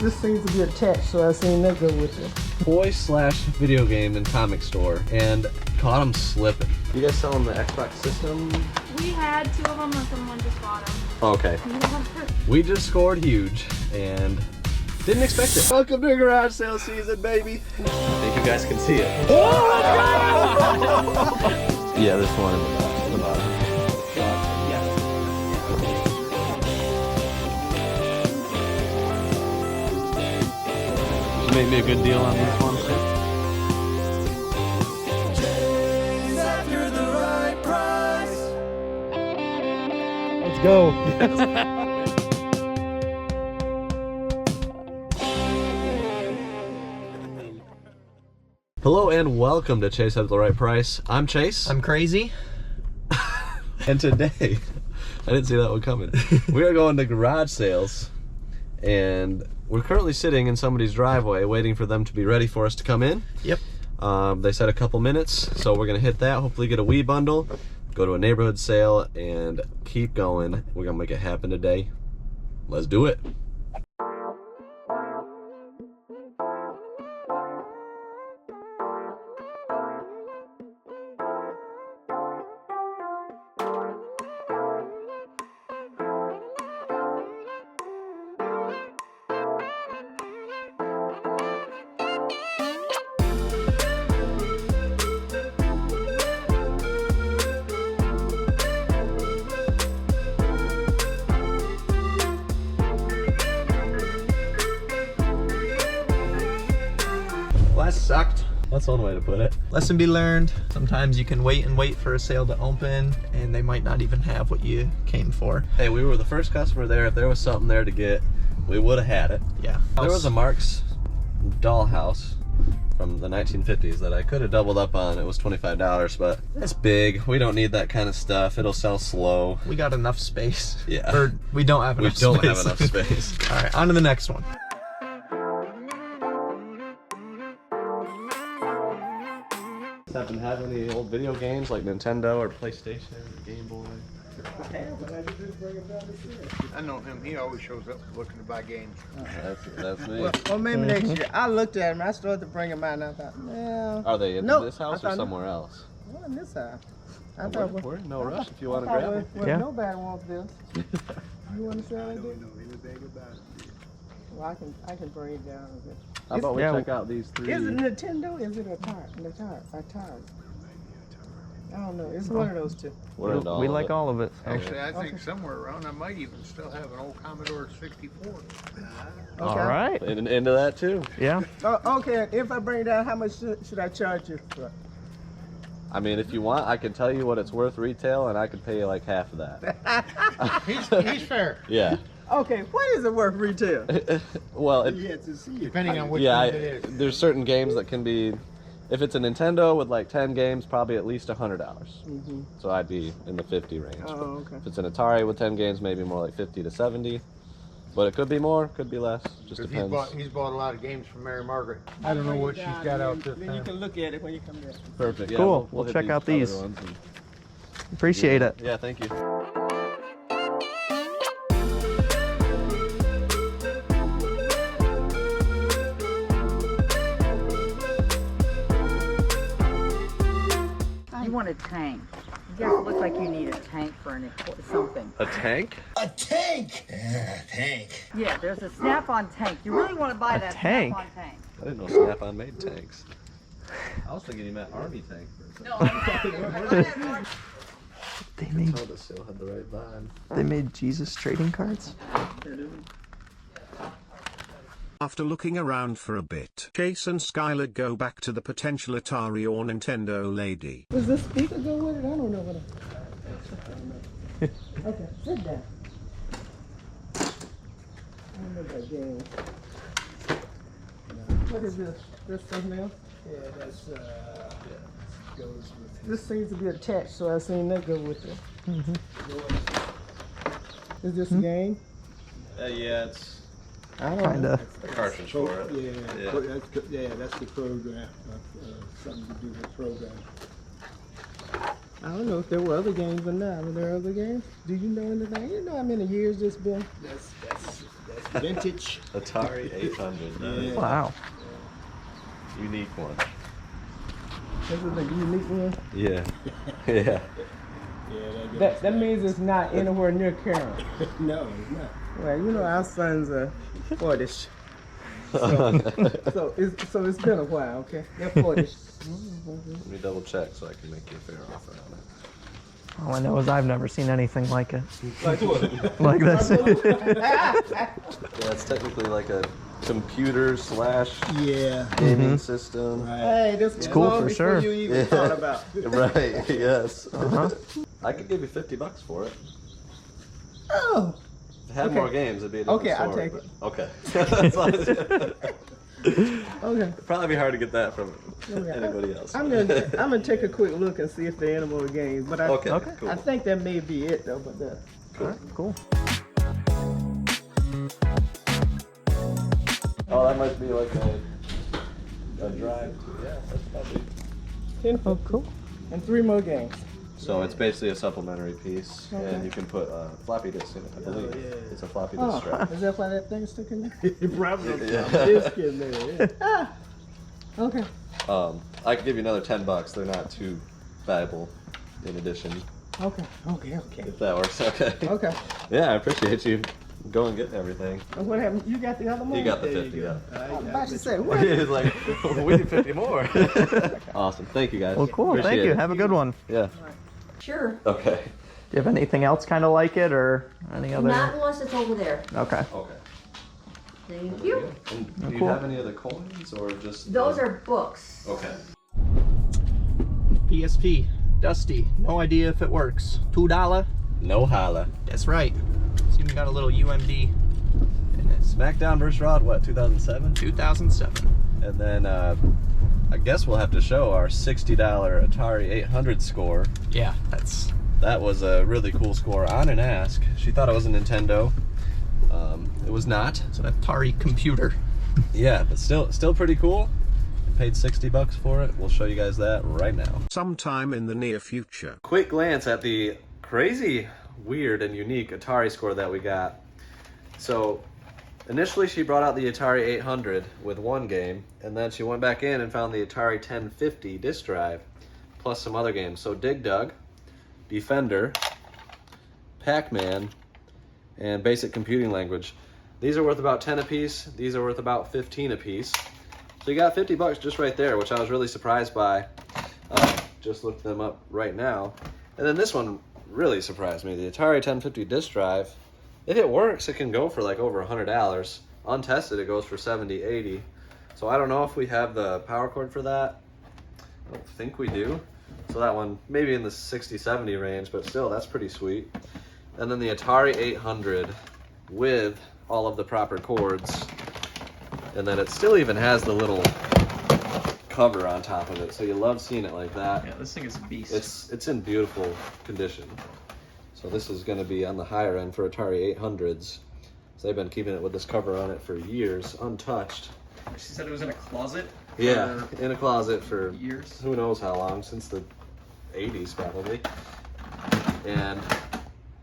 This seems to be attached, so I seen that go with it. Toy/video game and comic store, and caught them slipping. You guys selling the Xbox system? We had 2 of them and someone just bought them. Okay. We just scored huge and didn't expect it. Welcome to garage sale season, baby. I think you guys can see it. Yeah, there's one in the bottom. Make me a good deal on this one. Chase after the right price. Let's go. Hello and welcome to Chase After the Right Price. I'm Chase. I'm crazy. And today, I didn't see that one coming. We are going to garage sales, and we're currently sitting in somebody's driveway waiting for them to be ready for us to come in. Yep. They said a couple minutes, so we're gonna hit that, hopefully get a Wii bundle, go to a neighborhood sale, and keep going. We're gonna make it happen today. Let's do it. Well, that sucked. That's one way to put it. Lesson be learned. Sometimes you can wait and wait for a sale to open, and they might not even have what you came for. Hey, we were the first customer there. If there was something there to get, we would have had it. Yeah. There was a Mark's dollhouse from the 1950s that I could have doubled up on. It was $25, but it's big. We don't need that kind of stuff. It'll sell slow. We got enough space. Yeah. Or we don't have enough space. We don't have enough space. All right, on to the next one. Happen to have any old video games like Nintendo or PlayStation or Game Boy? I know him. He always shows up looking to buy games. That's me. Well, maybe next year. I looked at them. I started to bring them out, and I thought, well. Are they in this house or somewhere else? Well, in this house. I We're in no rush if you want to grab it. Well, Yeah. nobody wants this. You want to sell it? No, anything about it. Well, I can bring it down a bit. How about we check out these three? Is it Nintendo? Is it Atari? I don't know. It's one of those two. We're into all We of like it. all of it. Actually, I think somewhere around I might even still have an old Commodore 64. All right. Into that too. Yeah. Oh, okay. If I bring it down, how much should I charge you for? I mean, if you want, I can tell you what it's worth retail, and I could pay you like half of that. He's fair. Yeah. Okay, what is it worth retail? Well, Depending on which yeah, one it is. there's certain games that can be. If it's a Nintendo with like 10 games, probably at least $100. So I'd be in the 50 range. Oh, okay. If it's an Atari with 10 games, maybe more like 50 to 70. But it could be more, could be less. Just depends. He's bought a lot of games from Mary Margaret. I don't know what she's got out this Then you time. can look at it when you come back. Perfect. Yeah, Cool. We'll hit check out other these. ones and- Appreciate it. Yeah, thank you. You want a tank. You guys look like you need a tank for something. A tank? A tank! Tank. Yeah, there's a Snap-on tank. You really want to buy that tank? Snap-on tank. I didn't know Snap-on made tanks. I was thinking you meant army tank for a second. No, They made Told us still had the right vibe. they made Jesus trading cards. After looking around for a bit, Chase and Skylar go back to the potential Atari or Nintendo lady. Does the speaker go with it? I don't know what Okay, sit down. I don't know about games. What is this? This something else? Yeah, that's, goes with This seems to be attached, so I seen that go with it. Is this a game? Yeah, it's I don't know. Kinda. a cartridge for it. that's the program. Something to do with the program. I don't know if there were other games or not. Were there other games? Do you know anything? You know how many years this been? That's vintage. Atari 800. Yeah. Wow. Unique one. This is a unique one. Yeah. Yeah. Yeah, That means it's not anywhere near current. no, it's not. Well, you know our sons are 40ish. So it's been a while, okay? They're 40ish. Let me double check so I can make you a fair offer on it. All I know is I've never seen anything like it. Like what? Like this. Yeah, it's technically like a computer / Yeah. gaming system. Right. Hey, this was cool long for before sure. you even thought about. Right, yes. Uh-huh. I could give you $50 for it. Oh. If it had Okay. more games, it'd be a different Okay, I'll story, take but- Okay. As long as Okay. It'd probably be hard to get that from Okay. anybody else. I'm gonna take a quick look and see if there are any more games. But Okay, cool. I think that may be it though. But All right, cool. Oh, that might be like a drive. Yeah, that's probably. 10 Oh, cool. and 3 more games. So it's basically a supplementary piece, Okay. and you can put floppy disks in it, I believe. yeah. It's a floppy disk Oh, drive. is that why that thing's stuck in there? Probably. Yeah. Disc in there. Yeah. Okay. I could give you another $10. They're not too valuable in addition, Okay. if that works. Okay. Okay. Yeah, I appreciate you going and getting everything. And what happened? You got the other one? You got the There 50, you yeah. go. I'm about to say what? He's like, we need 50 more. Awesome. Thank you, guys. Well, cool. Appreciate Thank you. it. Have a good one. Yeah. Sure. Okay. Do you have anything else kind of like it or any other? Not unless it's over there. Okay. Okay. Thank you. And do you Cool. have any other coins or just? Those are books. Okay. PSP. Dusty. No idea if it works. $2. No holla. That's right. It's even got a little UMD in it. SmackDown vs. Raw, what, 2007? 2007. And then I guess we'll have to show our $60 Atari 800 score. Yeah, That was a really cool score on an Ask. She thought it was a Nintendo. It was not. it's an Atari computer. Yeah, but still pretty cool. I paid $60 for it. We'll show you guys that right now. Sometime in the near future. Quick glance at the crazy, weird, and unique Atari score that we got. So initially she brought out the Atari 800 with one game, and then she went back in and found the Atari 1050 disk drive, plus some other games. So Dig Dug, Defender, Pac-Man, and Basic Computing Language. These are worth about 10 apiece. These are worth about 15 apiece. So you got $50 just right there, which I was really surprised by. Just looked them up right now. And then this one really surprised me. The Atari 1050 disk drive, if it works, it can go for like over $100. Untested, it goes for 70, 80. So I don't know if we have the power cord for that. I don't think we do. So that one, maybe in the 60, 70 range, but still, that's pretty sweet. And then the Atari 800 with all of the proper cords. And then it still even has the little cover on top of it, so you love seeing it like that. Yeah, this thing is a beast. It's in beautiful condition. So this is going to be on the higher end for Atari 800s. So they've been keeping it with this cover on it for years, untouched. She said it was in a closet. Yeah, in a closet for years. who knows how long, since the 80s probably. And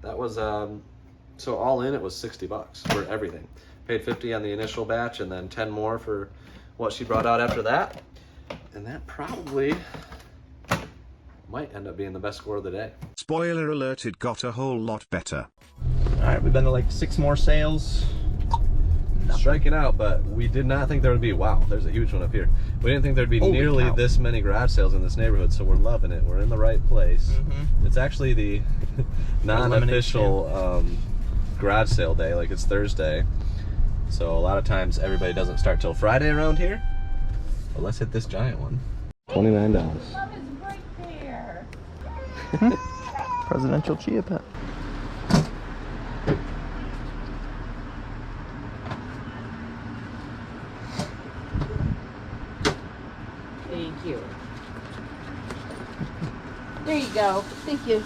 that was, so all in it was $60 for everything. Paid 50 on the initial batch and then 10 more for what she brought out after that. And that probably might end up being the best score of the day. Spoiler alert, it got a whole lot better. Alright, we've been to like 6 more sales. Striking out, but we did not think there would be, wow, there's a huge one up here. We didn't think there'd be Holy nearly cow. this many garage sales in this neighborhood, so we're loving it. We're in the right place. It's actually the non-official garage sale day, like it's Thursday. So a lot of times everybody doesn't start till Friday around here. But let's hit this giant one. $29. Love is right there. Presidential Chia Pet. Thank you. There you go. Thank you.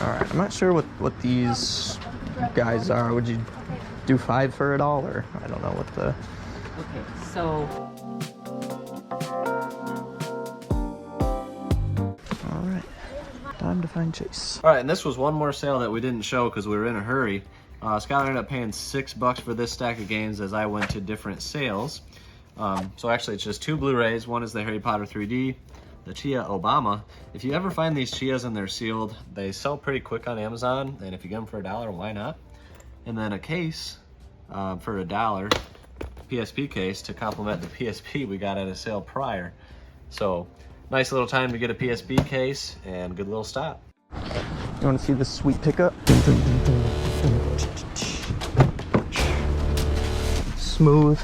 Alright, I'm not sure what these guys are. Would you do 5 for it all, or I don't know what the... Okay, so Alright. time to find Chase. All right, and this was one more sale that we didn't show because we were in a hurry. Skylar ended up paying $6 for this stack of games as I went to different sales. So actually it's just 2 Blu-rays. One is the Harry Potter 3D, the Chia Obama. If you ever find these Chias and they're sealed, they sell pretty quick on Amazon, and if you get them for $1, why not? And then a case for $1, PSP case to complement the PSP we got at a sale prior. So nice little time to get a PSP case and good little stop. You want to see this sweet pickup? Smooth.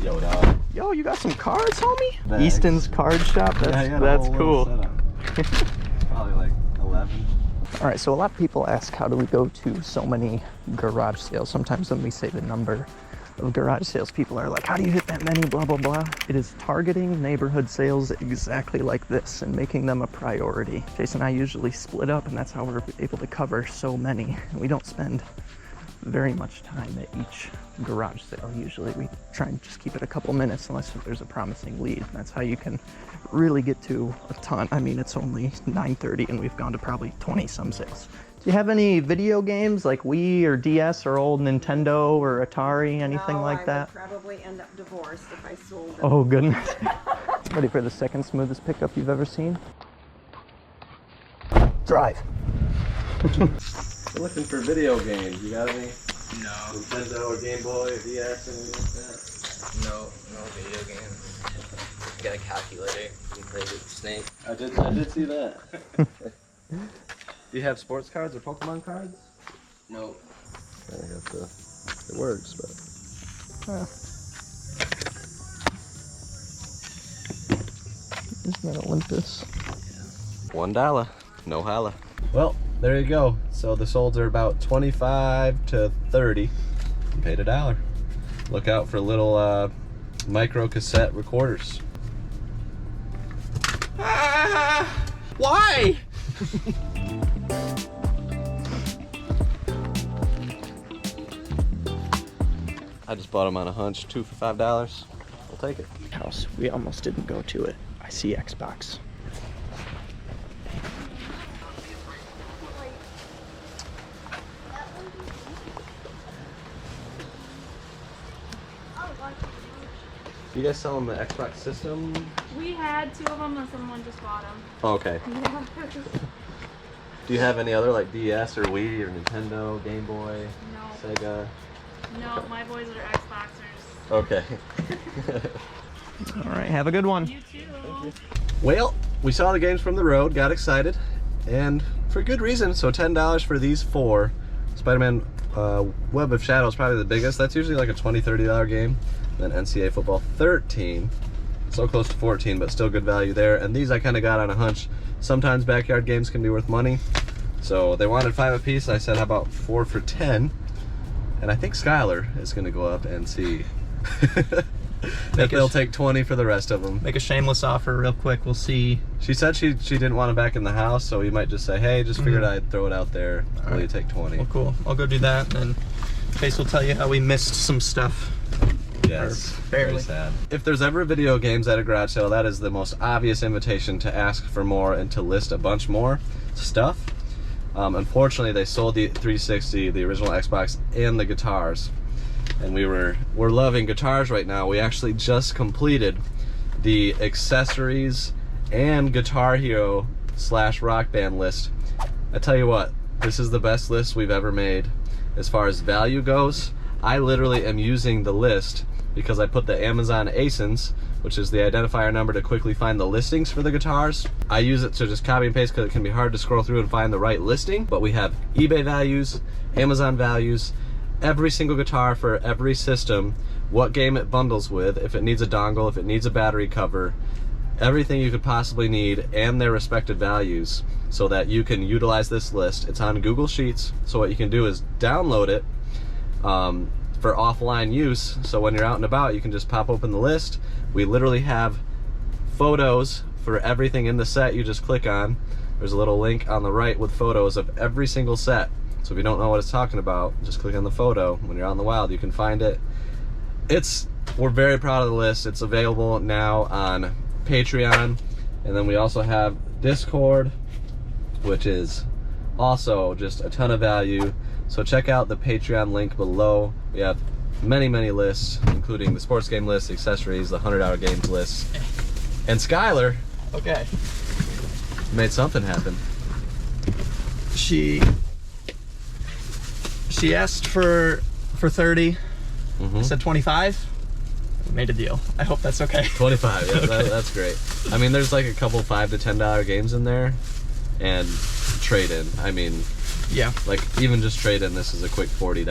Yo, dog. Yo, you got some cards, homie? Bags. Easton's card shop? That's cool. Probably like 11. All right, so a lot of people ask, how do we go to so many garage sales? Sometimes when we say the number of garage sales, people are like, how do you hit that many, blah, blah, blah. It is targeting neighborhood sales exactly like this and making them a priority. Jason and I usually split up, and that's how we're able to cover so many. And we don't spend very much time at each garage sale. Usually we try and just keep it a couple minutes unless there's a promising lead. And that's how you can really get to a ton. I mean, it's only 9:30 and we've gone to probably 20 some sales. Do you have any video games like Wii or DS or old Nintendo or Atari, anything like that? I would probably end up divorced if I sold them. Oh goodness. Ready for the second smoothest pickup you've ever seen? Drive. We're looking for video games. You got any? No. Nintendo or Game Boy or DS, anything like that? No video games. Got a calculator. You can play with the snake. I did see that. Do you have sports cards or Pokemon cards? No. I have to. It works, but. Isn't that Olympus? $1. No holla. Well, there you go. So the solds are about 25 to 30. You paid $1. Look out for little micro cassette recorders. Why? I just bought them on a hunch, 2 for $5. We'll take it. House. We almost didn't go to it. I see Xbox. You guys selling the Xbox system? We had 2 of them and someone just bought them. Oh, okay. Yeah. Do you have any other like DS or Wii or Nintendo, Game Boy, No. Sega? No, my boys are Xboxers. Okay. All right, have a good one. You too. Well, we saw the games from the road, got excited, and for good reason. So $10 for these 4. Spider-Man Web of Shadows, probably the biggest. That's usually like a $20, $30 game. Then NCAA Football 13. So close to 14, but still good value there. And these I kind of got on a hunch. Sometimes backyard games can be worth money. So they wanted 5 apiece. I said, how about 4 for 10? And I think Skylar is going to go up and see if they'll take 20 for the rest of them. Make a shameless offer real quick. We'll see. She said she didn't want it back in the house, so we might just say, hey, just figured I'd throw it out there. Will you take 20? Well, cool. I'll go do that, and then Chase will tell you how we missed some stuff. Yes, barely. very sad. If there's ever video games at a garage sale, that is the most obvious invitation to ask for more and to list a bunch more stuff. Unfortunately, they sold the 360, the original Xbox, and the guitars. And we're loving guitars right now. We actually just completed the accessories and Guitar Hero / Rock Band list. I tell you what, this is the best list we've ever made. As far as value goes, I literally am using the list because I put the Amazon ASINs, which is the identifier number to quickly find the listings for the guitars. I use it to just copy and paste because it can be hard to scroll through and find the right listing. But we have eBay values, Amazon values, every single guitar for every system, what game it bundles with, if it needs a dongle, if it needs a battery cover, everything you could possibly need, and their respective values, so that you can utilize this list. It's on Google Sheets, so what you can do is download it for offline use, so when you're out and about you can just pop open the list. We literally have photos for everything in the set. You just click on, there's a little link on the right with photos of every single set. So if you don't know what it's talking about, just click on the photo. When you're out in the wild, you can find it. We're very proud of the list. It's available now on Patreon, and then we also have Discord, which is also just a ton of value. So check out the Patreon link below. We have many lists, including the sports game list, the accessories, the $100 games list. And Skylar made something happen. She asked for 30. I said 25. We made a deal. I hope that's okay. 25, yeah, that's great. I mean, there's like a couple $5 to $10 games in there, and trade-in. I mean, yeah, like even just trade-in, this is a quick $40,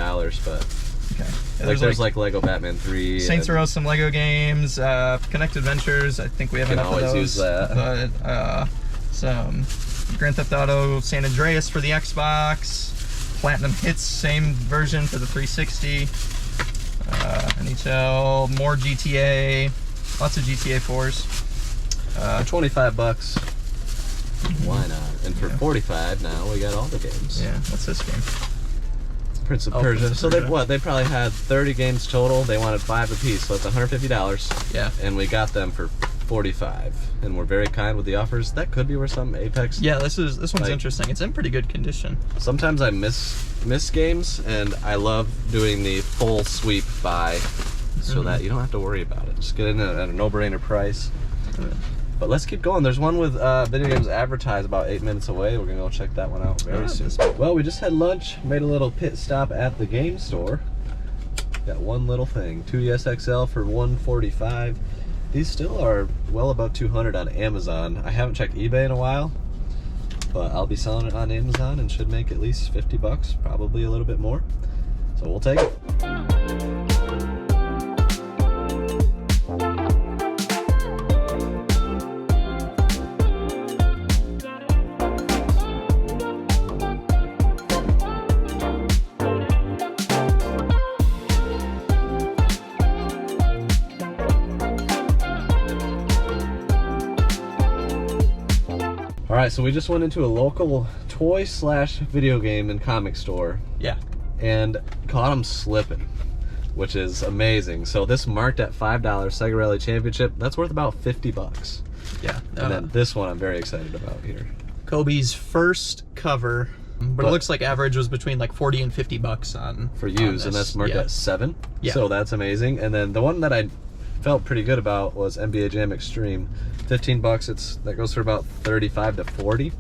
but okay. Yeah, like there's like Lego Batman 3. Saints Row, some Lego games, Connected Ventures. I think we have enough of those. Use that. But some Grand Theft Auto San Andreas for the Xbox, Platinum Hits, same version for the 360. NHL, more GTA, lots of GTA 4s. For 25 bucks, why not? And for 45 now, we got all the games. Yeah, what's this game? Prince of Persia. So they probably had 30 games total. They wanted 5 apiece, so it's $150. Yeah. And we got them for 45, and we're very kind with the offers. That could be where some Apex. Yeah, this one's interesting. It's in pretty good condition. Sometimes I miss games, and I love doing the full sweep buy, so that you don't have to worry about it. Just get in at a no-brainer price. But let's keep going. There's one with video games advertised about 8 minutes away. We're gonna go check that one out very soon. Well, we just had lunch, made a little pit stop at the game store. Got one little thing, 2DS XL for $145. These still are well above $200 on Amazon. I haven't checked eBay in a while, but I'll be selling it on Amazon and should make at least 50 bucks, probably a little bit more. So we'll take it. All right, so we just went into a local toy/video game and comic store. Yeah. And caught them slipping, which is amazing. So this marked at $5 Sega Rally Championship. That's worth about 50 bucks. Yeah. And then this one I'm very excited about here. Kobe's first cover, but it looks like average was between like 40 and 50 bucks on for used, and that's marked at 7. Yeah. So that's amazing. And then the one that I felt pretty good about was NBA Jam Extreme. 15 bucks. That goes for about 35 to 40.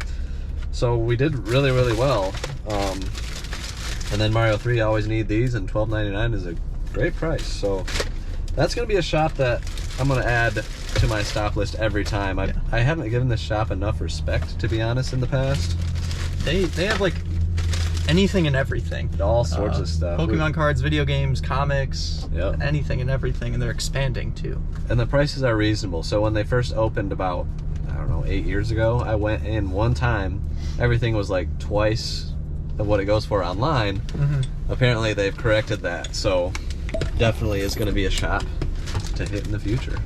So we did really well. And then Mario 3, I always need these, and $12.99 is a great price. So that's gonna be a shop that I'm gonna add to my stop list every time. I haven't given this shop enough respect, to be honest, in the past. They have like anything and everything. All sorts of stuff. Pokemon cards, video games, comics, anything and everything, and they're expanding too. And the prices are reasonable. So when they first opened about, I don't know, 8 years ago, I went in one time. Everything was like twice of what it goes for online. Apparently they've corrected that. So definitely is going to be a shop to hit in the future.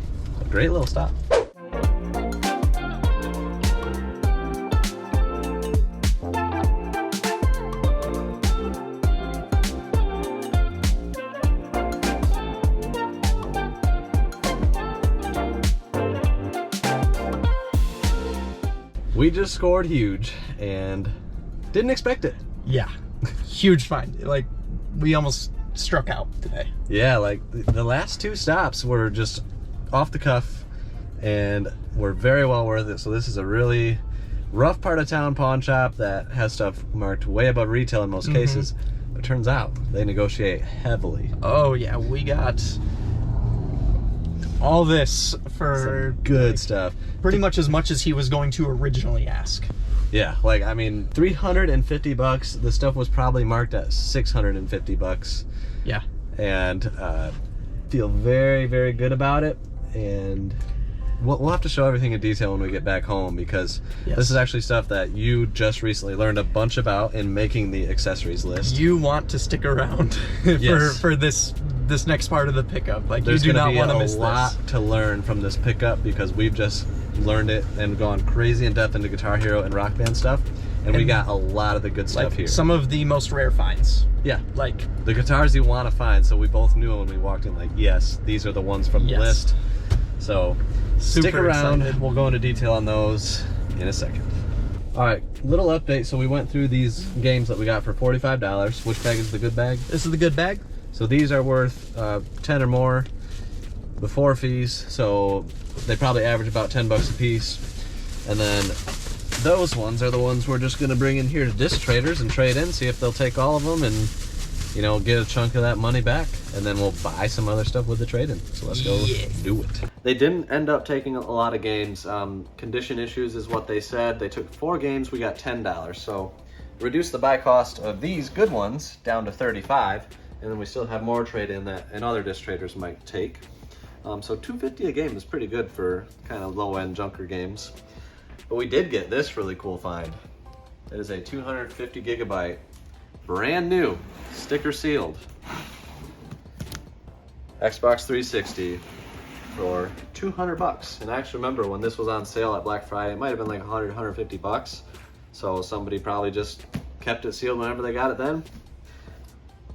A great little stop. We just scored huge and didn't expect it. Yeah, huge find. Like, we almost struck out today. Yeah, like the last 2 stops were just off the cuff and were very well worth it. So this is a really rough part of town pawn shop that has stuff marked way above retail in most cases. It turns out they negotiate heavily. Oh yeah, we got all this for some good stuff. Pretty much as he was going to originally ask. Yeah, like, I mean, 350 bucks. The stuff was probably marked at 650 bucks. Yeah. And feel very good about it. And we'll have to show everything in detail when we get back home, because this is actually stuff that you just recently learned a bunch about in making the accessories list. You want to stick around for this next part of the pickup. Like, there's you do not want to miss this. There's a lot to learn from this pickup, because we've just learned it and gone crazy in depth into Guitar Hero and Rock Band stuff, and we got a lot of the good stuff here. Some of the most rare finds. Yeah, like the guitars you want to find. So we both knew when we walked in, like, yes, these are the ones from the list. So stick around. Excited. We'll go into detail on those in a second. All right, little update. So we went through these games that we got for $45. Which bag is the good bag? This is the good bag. So these are worth 10 or more before fees. So they probably average about 10 bucks a piece. And then those ones are the ones we're just gonna bring in here to disc traders and trade in, see if they'll take all of them and, you know, get a chunk of that money back. And then we'll buy some other stuff with the trade-in. So let's go do it. They didn't end up taking a lot of games. Condition issues is what they said. They took 4 games, we got $10. So reduced the buy cost of these good ones down to $35. And then we still have more trade-in that and other disc traders might take. So $2.50 a game is pretty good for kind of low-end junker games. But we did get this really cool find. It is a 250 gigabyte, brand new, sticker sealed Xbox 360 for 200 bucks. And I actually remember when this was on sale at Black Friday, it might have been like 100, 150 bucks. So somebody probably just kept it sealed whenever they got it then.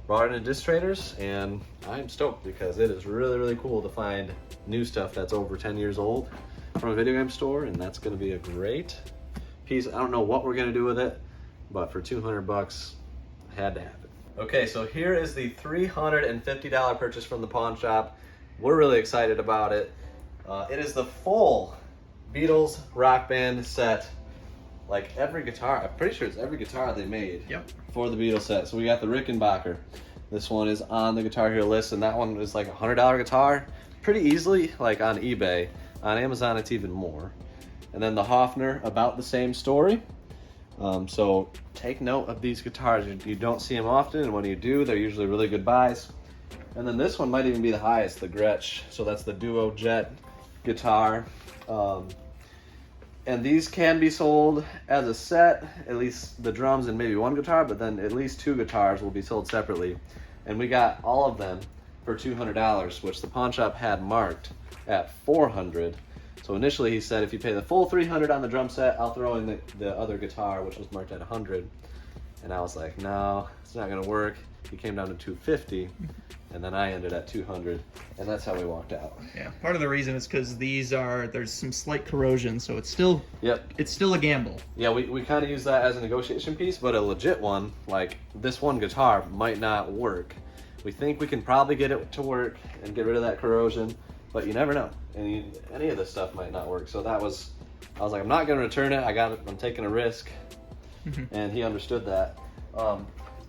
Brought it into disc traders, and I'm stoked because it is really, really cool to find new stuff that's over 10 years old from a video game store, and that's going to be a great piece. I don't know what we're going to do with it, but for 200 bucks, I had to have it. Okay, so here is the $350 purchase from the pawn shop. We're really excited about it. It is the full Beatles Rock Band set. Like every guitar, I'm pretty sure it's every guitar they made for the Beatles set. So we got the Rickenbacker. This one is on the Guitar Hero list, and that one is like a $100 guitar. Pretty easily, like on eBay. On Amazon, it's even more. And then the Hofner, about the same story. So take note of these guitars. You don't see them often, and when you do, they're usually really good buys. And then this one might even be the highest, the Gretsch. So that's the Duo Jet guitar. And these can be sold as a set, at least the drums and maybe one guitar, but then at least 2 guitars will be sold separately. And we got all of them for $200, which the pawn shop had marked at $400. So initially he said, if you pay the full $300 on the drum set, I'll throw in the other guitar, which was marked at $100. And I was like, no, it's not gonna work. He came down to $250, and then I ended at $200, and that's how we walked out. Yeah, part of the reason is because there's some slight corrosion, so it's still a gamble. Yeah, we kind of use that as a negotiation piece, but a legit one, like this one guitar, might not work. We think we can probably get it to work and get rid of that corrosion, but you never know. And any of this stuff might not work. So I was like, I'm not going to return it. I'm taking a risk, and he understood that.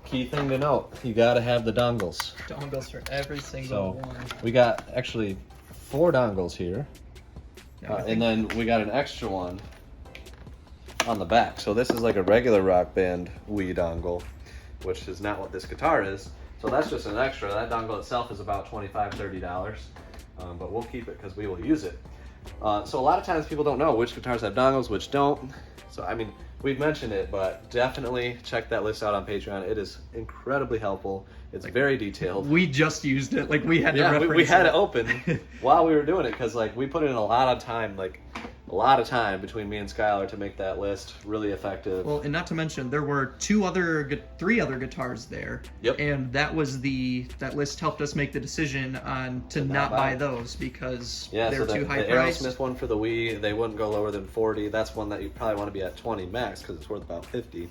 Key thing to note, you got to have the dongles. Dongles for every single one. We got actually 4 dongles here, and then we got an extra one on the back. So this is like a regular Rock Band Wii dongle, which is not what this guitar is. So that's just an extra. That dongle itself is about $25, $30, but we'll keep it because we will use it. So a lot of times people don't know which guitars have dongles, which don't. So I mean, we've mentioned it, but definitely check that list out on Patreon. It is incredibly helpful. It's very detailed. We just used it. Like we had to reference we had it open while we were doing it because like we put in a lot of time, between me and Skylar to make that list really effective. Well, and not to mention there were 3 other guitars there. Yep. And that list helped us make the decision on to not buy those because they're too high priced. The Aerosmith one for the Wii, they wouldn't go lower than 40. That's one that you probably want to be at 20 max because it's worth about 50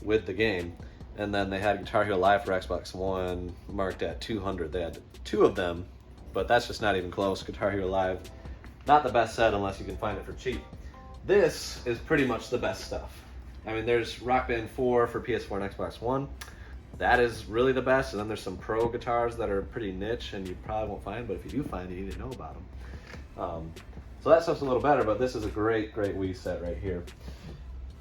with the game. And then they had Guitar Hero Live for Xbox One marked at 200. They had 2 of them, but that's just not even close. Guitar Hero Live, not the best set unless you can find it for cheap. This is pretty much the best stuff. I mean, there's Rock Band 4 for PS4 and Xbox One. That is really the best. And then there's some pro guitars that are pretty niche and you probably won't find, but if you do find it, you didn't know about them. So that stuff's a little better, but this is a great, great Wii set right here.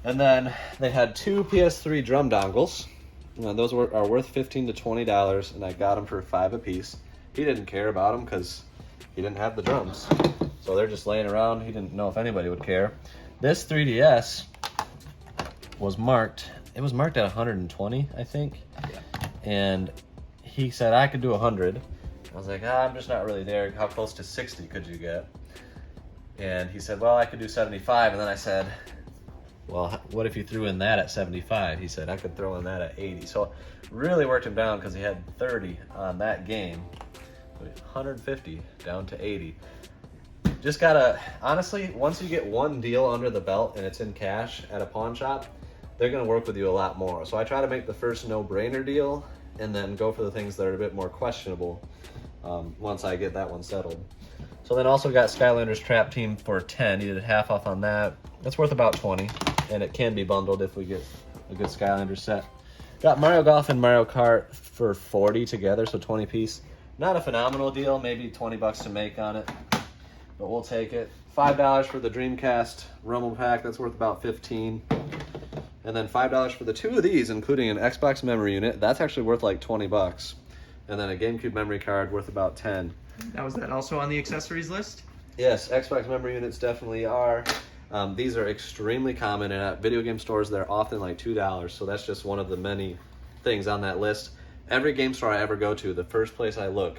And then they had 2 PS3 drum dongles. Those are worth $15 to $20, and I got them for $5 a piece. He didn't care about them because he didn't have the drums. So they're just laying around. He didn't know if anybody would care. This 3DS was marked. It was marked at 120, I think. Yeah. And he said I could do 100. I was like, I'm just not really there. How close to 60 could you get? And he said, well, I could do 75. And then I said, well, what if you threw in that at 75? He said, I could throw in that at 80. So really worked him down because he had 30 on that game. 150 down to 80. Just gotta, honestly, once you get one deal under the belt and it's in cash at a pawn shop, they're gonna work with you a lot more. So I try to make the first no-brainer deal and then go for the things that are a bit more questionable once I get that one settled. So then also got Skylanders Trap Team for 10. He did half off on that. That's worth about 20, and it can be bundled if we get a good Skylanders set. Got Mario Golf and Mario Kart for 40 together, so 20 piece. Not a phenomenal deal, maybe 20 bucks to make on it, but we'll take it. $5 for the Dreamcast Rumble Pack, that's worth about 15. And then $5 for the two of these, including an Xbox memory unit. That's actually worth like 20 bucks. And then a GameCube memory card worth about 10. Now, is that also on the accessories list? Yes, Xbox memory units definitely are. These are extremely common, and at video game stores, they're often like $2. So that's just one of the many things on that list. Every game store I ever go to, the first place I look,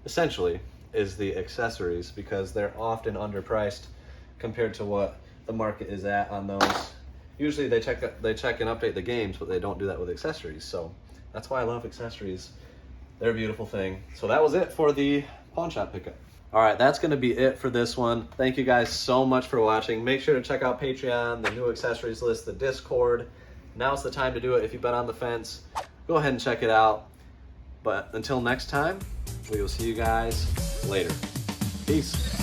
essentially, is the accessories, because they're often underpriced compared to what the market is at on those. Usually they check and update the games, but they don't do that with accessories. So that's why I love accessories. They're a beautiful thing. So that was it for the pawn shop pickup. All right, that's gonna be it for this one. Thank you guys so much for watching. Make sure to check out Patreon, the new accessories list, the Discord. Now's the time to do it. If you've been on the fence, go ahead and check it out. But until next time, we will see you guys later. Peace.